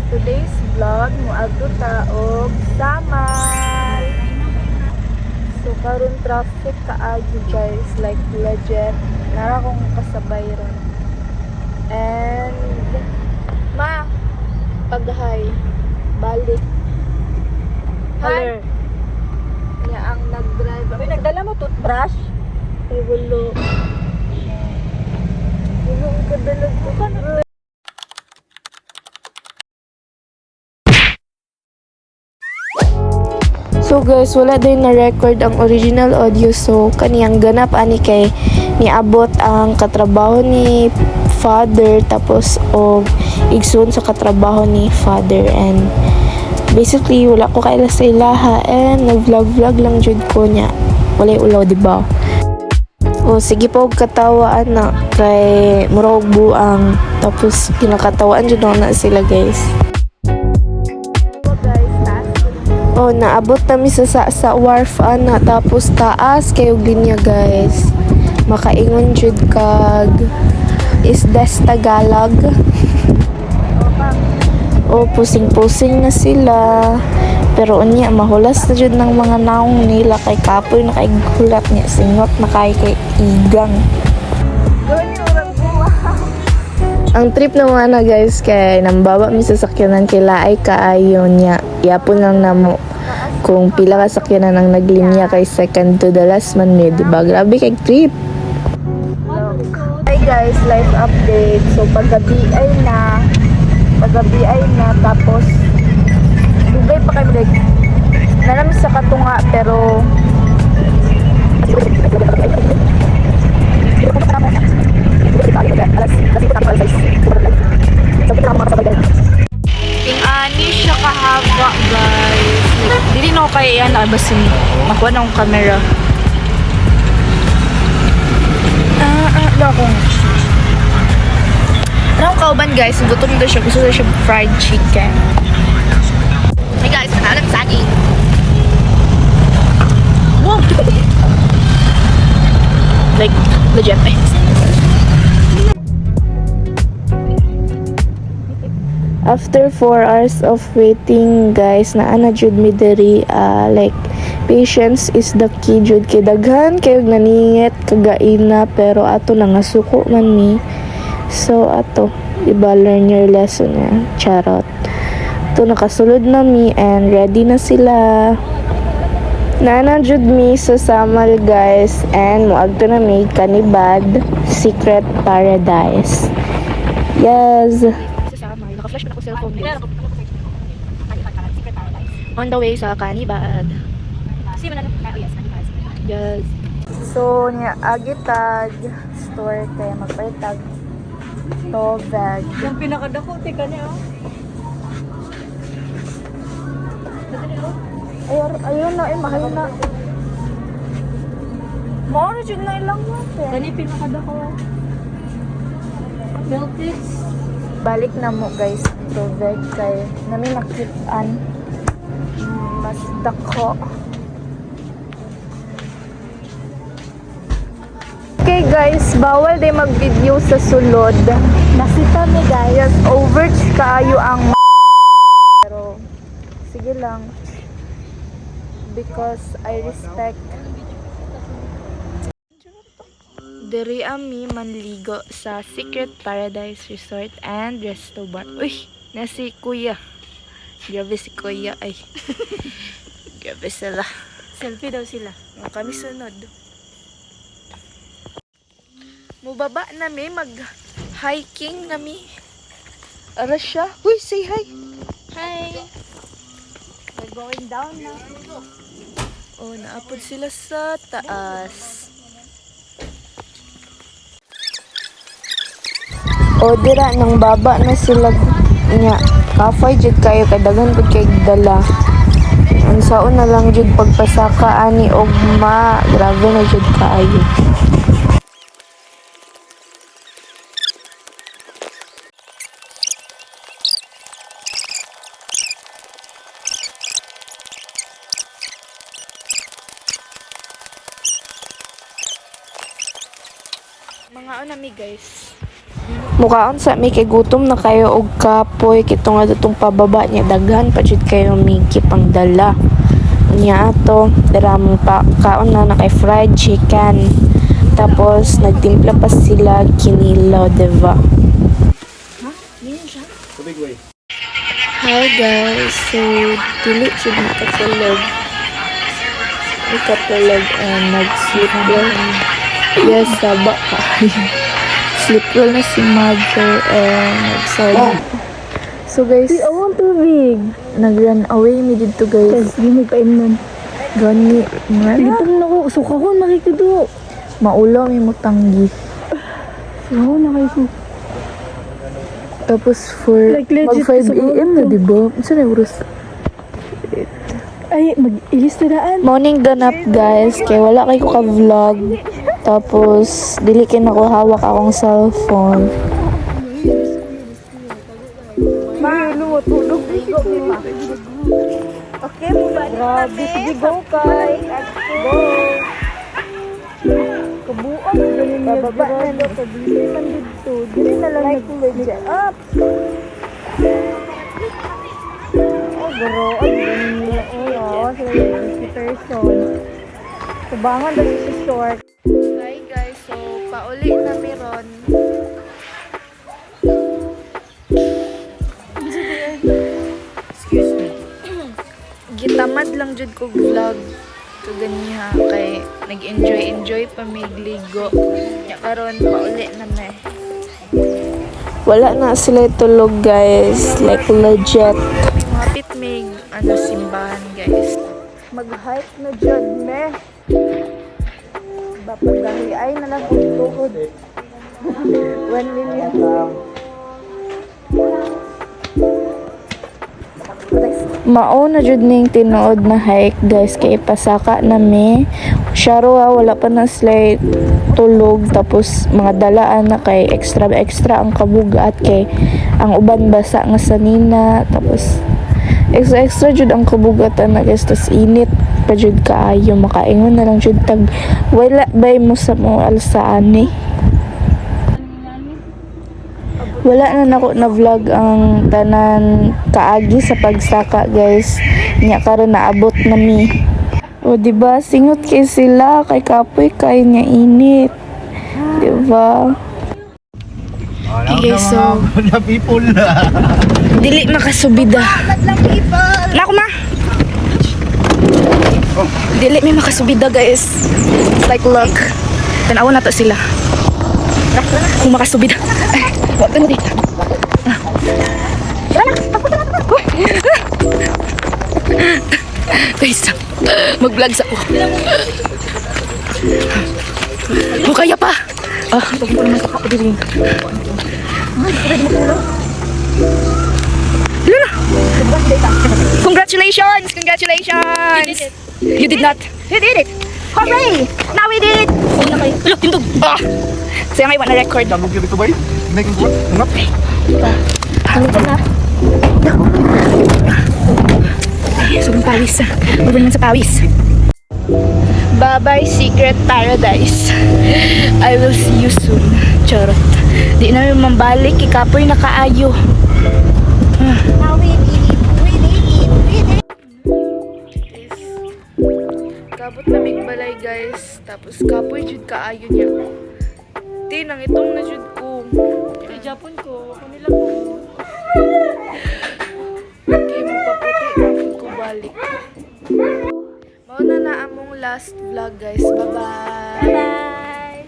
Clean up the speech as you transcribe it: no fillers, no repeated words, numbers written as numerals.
today's vlog moadto ta og Samal. So karon traffic kaagi guys, like legit. Nara kong kasabay ron. And paghay balik. Hi. Ya ang nag-drive. Ay, nagdala mo toothbrush? Ay, walo. Walo ang kadalag ko ka na. So guys, wala din na record ang original audio, so kaniyang ganap ani kay niabot ang katrabaho ni father tapos og igsoon sa katrabaho ni father, and basically wala ko kaila sa ilaha and nag-vlog lang jud ko nya. Walay ulaw, di ba? O sige po, katawaan na kay mura og buang tapos kinakatawaan jud na sila guys. Oh, naabot namin sa wharf ana tapos taas kayo linya guys. Makaingon jud kag Isdes Tagalog. Oh, pusing-pusing na sila. Pero unya mahulas na jud ng mga naong nila kay kapoy na kay gulat niya singot na kay igang. Ang trip naman na guys kay nambaba mi sa sakyanan kay laay kaayo niya. Yapon lang namo kung pila ka sakyanan ang naglinya kay second to the last man mi, diba? Grabe kay trip. Hi guys, life update. So paggabi ay na tapos dugay pa kami like nalam sa katunga pero ani siya kahaba guys. Dili no kay yan basin makuha ng camera. Ako. Anong kauban guys? Gutom daw siya. Gusto daw siya fried chicken. Hey guys, alam saging. Wow! Like, legit eh. After 4 hours of waiting guys, naana jud mi diri like patience is the key jud kay daghan kayo naningit kagaina pero ato na nga suko man mi. So ato iba learn your lesson ya. Charot. To nakasulod na mi and ready na sila. Naana jud mi sa Samal guys and moadto na mi Kanibad Secret Paradise. Yes. Naka-flash pa na ko cellphone guys. On the way sa Kanibad. Yes. So, niya agitag store kaya magpalitag tubig. Yung pinakadako, tika niya. Ayun na, mahal na. Mauro dyan na ilang mo. Kani pinakadako. Milk tips. Balik na mo guys, tubig kay namin nakitaan. Mas dako. Okay guys, bawal din mag-video sa sulod. Nasita ni guys, overage kaayo ang pero sige lang. Because I respect. Diri ami manligo sa Secret Paradise Resort and Resto Bar. Uy, na si Kuya. Grabe si Kuya ay. Grabe sila. Selfie daw sila. Kami sunod. Mubaba nami, mag-hiking nami. Ara siya. Uy, say hi. Hi! We're going down na. Oh, naapod sila sa taas. O dira nang baba na sila nya. Kafay jud kayo kadagan pud kay dala. Unsaon na lang jud pagpasaka ani ogma. Grabe na jud kaayo. Mga nami guys. Mukaon sa may kay gutom na kayo og kapoy kitong nga datong pababa niya daghan pa jud kayo migi pang dala. Unya ato daram pa kaon na kay fried chicken. Tapos nagtimpla pa sila kinilo, diba? Hi guys, so dili jud makatulog. Ikatulog and nag-sleep well. Yes, saba ka. Sleep well na si mother and nag-sorry. So guys, Awang tubig. nag-run away mi dito guys. Di mo painom. Gani, nga Lipong na ko. Sukahon, makikudo. maulaw mi mo tanggi. Sukahon na kayo. Tapos for Like, legit, mag 5 sa AM na, auto. diba? Saan na oras? Ay, mag-ilis na daan. Morning ganap guys, kaya wala kayo ka-vlog. Tapos, dili kayo ako hawak akong cellphone. Okay, grabe. Sige, go kay. Go. Kabuang, ganyan niya. Bababa na daw. Dili man dito. Dili na lang nag-legit up. Oh, garo. Ay, ganyan niya. Oh, sila yung busy person. Kubangan daw si short. Hi guys, so pauli na meron. Excuse me. Gitamad lang jud ko vlog to ganiha kay nag-enjoy pa mig ligo. Ya karon pauli na me. Wala na sila tulog guys, like legit. Mapit mig simbahan guys. Mag-hike na dyan, me. Bapagahi ay na lang kung tuhod. 1 million. Mao na jud ning tinuod na hike guys kay pasaka na me. Syaro wala pa na sila tulog tapos mga dalaan na kay extra ang kabugat kay ang uban basa nga sanina tapos extra jud ang kabugatan na guys tas init pa jud kaayo makaingon na lang jud tag wala bay mo sa mo alsaan wala na nako na vlog ang tanan kaagi sa pagsaka guys nya karon naabot na mi o diba singot kay sila kay kapoy kay nya init diba okay so people dili makasubida nako ma dili may makasubida guys like look tanaw na to sila kung makasubida ay wag na dito guys mag-vlog sa ko mo kaya pa pag mo naman sa kapadirin congratulations! Congratulations! You did not. You did it! Hooray! Now we did it! Hello, tindog! Saya ngayon na record. Damog yun ito ba? Making good? Hanap? Ano ka na? Sobrang pawis. Mabunin sa pawis. Bye-bye, Secret Paradise. I will see you soon. Charot. Di na yung mambalik. Ikapoy na kaayo. Now we did it. We did it. We did it. Kabot na balay guys. Tapos kapoy jud kaayo niya. Di nang itong na jud ko. Kay Japon ko. Kanila ko. Okay, magpaputi namin ko balik. Mauna na among last vlog guys. Bye-bye. Bye.